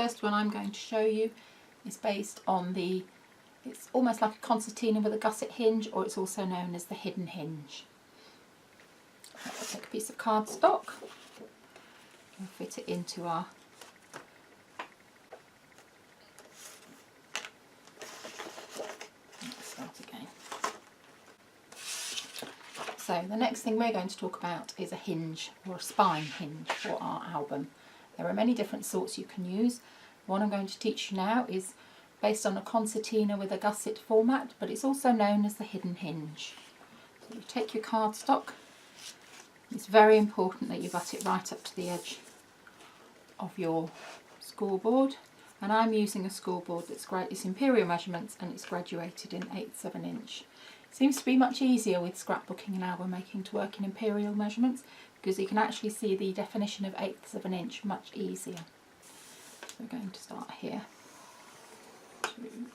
first one I'm going to show you is based on it's almost like a concertina with a gusset hinge, or it's also known as the hidden hinge. Let's take a piece of cardstock and fit it into our So the next thing we're going to talk about is a hinge, or a spine hinge for our album. There are many different sorts you can use. The one I'm going to teach you now is based on a concertina with a gusset format, but it's also known as the hidden hinge. So you take your cardstock. It's very important that you butt it right up to the edge of your scoreboard, and I'm using a scoreboard that's great. It's imperial measurements and it's graduated in 1/8 of an inch. Seems to be much easier with scrapbooking and album making to work in imperial measurements, because you can actually see the definition of 1/8 of an inch much easier. So we're going to start here. 2.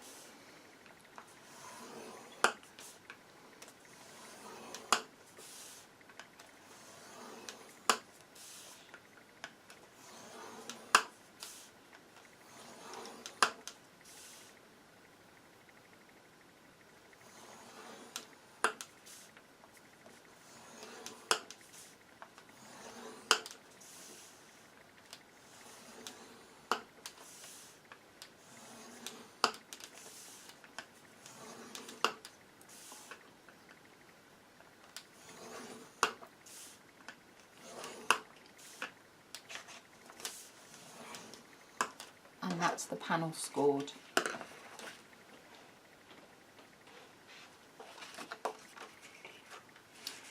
And that's the panel scored.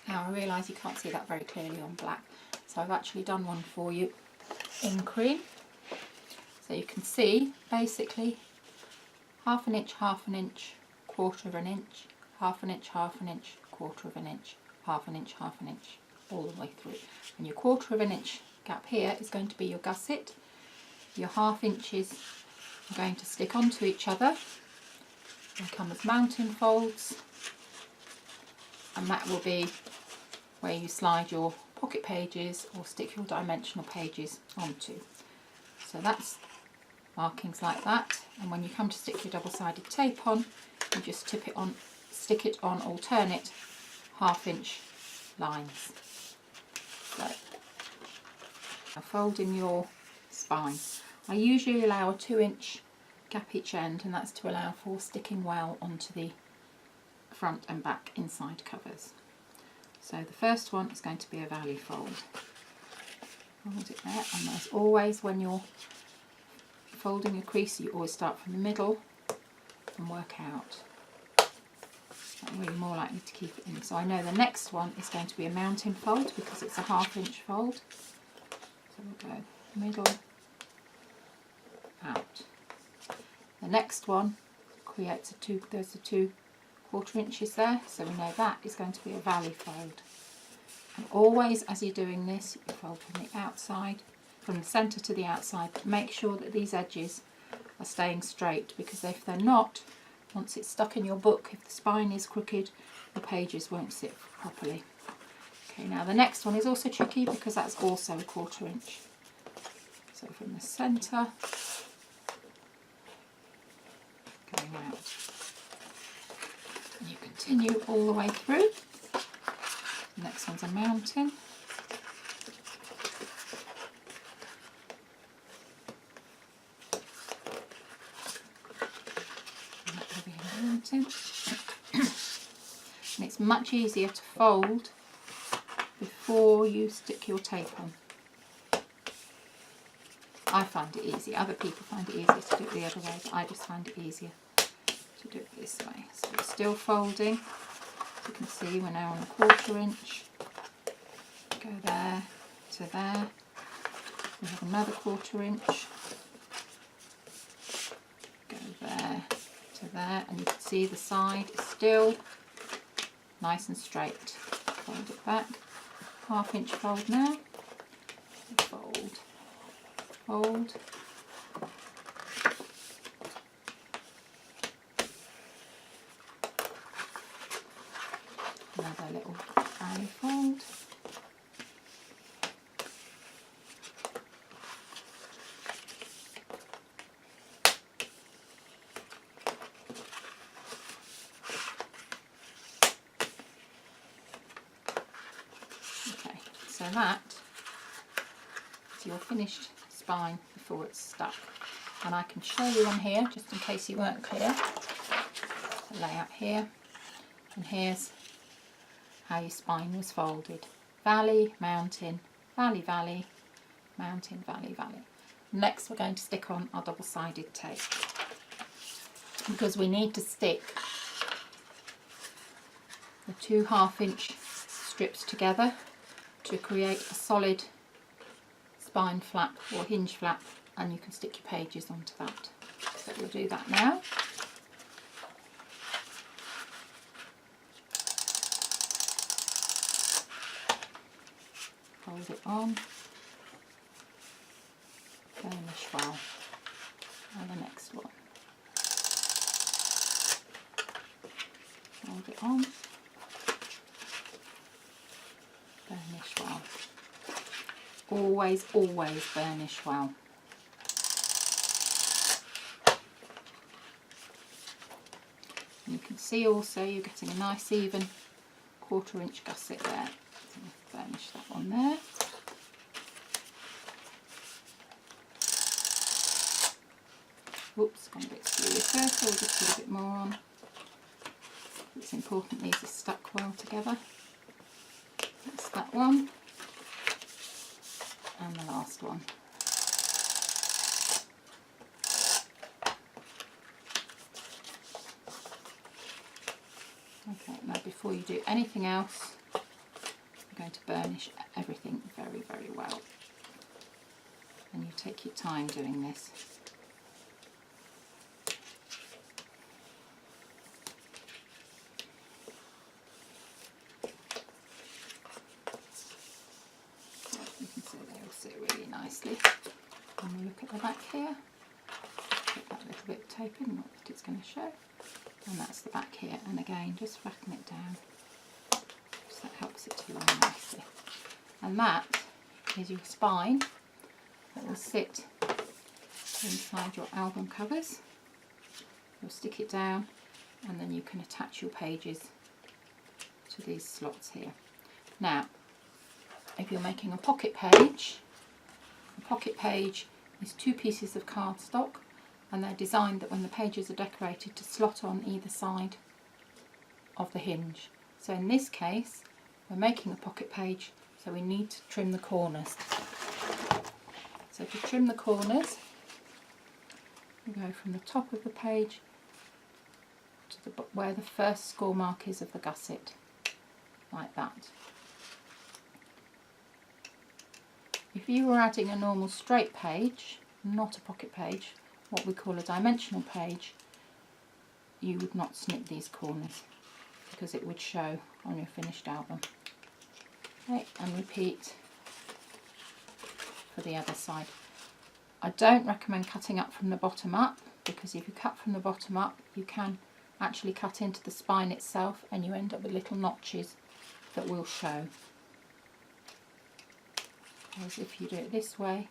Now I realise you can't see that very clearly on black, so I've actually done one for you in cream. So you can see basically 1/2 inch, 1/2 inch, 1/4 inch, 1/2 inch, 1/2 inch, 1/4 inch, 1/2 inch, 1/2 inch, all the way through. And your 1/4 inch gap here is going to be your gusset. Your 1/2 inches are going to stick onto each other. They come as mountain folds, and that will be where you slide your pocket pages or stick your dimensional pages onto. So that's markings like that, and when you come to stick your double-sided tape on, you just stick it on alternate 1/2 inch lines. So now fold in your spine. I usually allow a 2 inch gap each end, and that's to allow for sticking well onto the front and back inside covers. So the first one is going to be a valley fold. Hold it there, and as always when you're folding a crease, you always start from the middle and work out. I'm really more likely to keep it in. So I know the next one is going to be a mountain fold because it's a 1/2 inch fold. So we'll go middle, out. The next one creates there's the 2/4 inches there, so we know that is going to be a valley fold. And always as you're doing this, you fold from the outside, from the centre to the outside, but make sure that these edges are staying straight, because if they're not, once it's stuck in your book, if the spine is crooked, the pages won't sit properly. Okay, now the next one is also tricky because that's also a 1/4 inch. So from the centre, going out, and you continue all the way through. The next one's a mountain. And that will be a mountain. And it's much easier to fold before you stick your tape on. I find it easy. Other people find it easier to do it the other way, but I just find it easier to do it this way. So we're still folding. As you can see, we're now on a 1/4 inch. Go there to there. We have another 1/4 inch. Go there to there, and you can see the side is still nice and straight. Fold it back. 1/2 inch fold now. Fold. Fold. Another little valley fold. So that is your finished spine before it's stuck. And I can show you on here, just in case you weren't clear, the layout here. And here's how your spine was folded. Valley, mountain, valley, valley, mountain, valley, valley. Next we're going to stick on our double-sided tape, because we need to stick the 2 1/2-inch strips together to create a solid spine flap or hinge flap, and you can stick your pages onto that. So we'll do that now. Hold it on, burnish well, and the next one. Hold it on, burnish well. Always, always burnish well. And you can see also you're getting a nice even 1/4 inch gusset there. So we'll burnish that one there. Whoops, gone a bit screwy first, so we'll just put a bit more on. It's important these are stuck well together. That's that one. And the last one. Okay, now before you do anything else, you're going to burnish everything very, very well. And you take your time doing this. You can see they all sit really nicely. And we look at the back here. Put that little bit of tape in, not that it's going to show. And that's the back here, and again just flatten it down so that helps it to lie nicely. And that is your spine that will sit inside your album covers. You'll stick it down, and then you can attach your pages to these slots here. Now if you're making a pocket page is 2 pieces of cardstock, and they're designed that when the pages are decorated to slot on either side of the hinge. So in this case we're making a pocket page, so we need to trim the corners. So to trim the corners, you go from the top of the page to where the first score mark is of the gusset, like that. If you were adding a normal straight page, not a pocket page, what we call a dimensional page, you would not snip these corners because it would show on your finished album. Okay, and repeat for the other side. I don't recommend cutting up from the bottom up, because if you cut from the bottom up you can actually cut into the spine itself and you end up with little notches that will show. Whereas if you do it this way,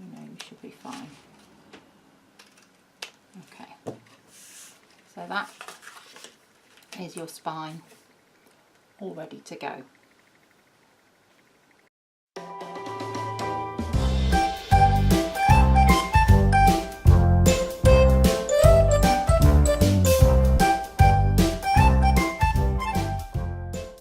you know you should be fine. Okay, so that is your spine all ready to go.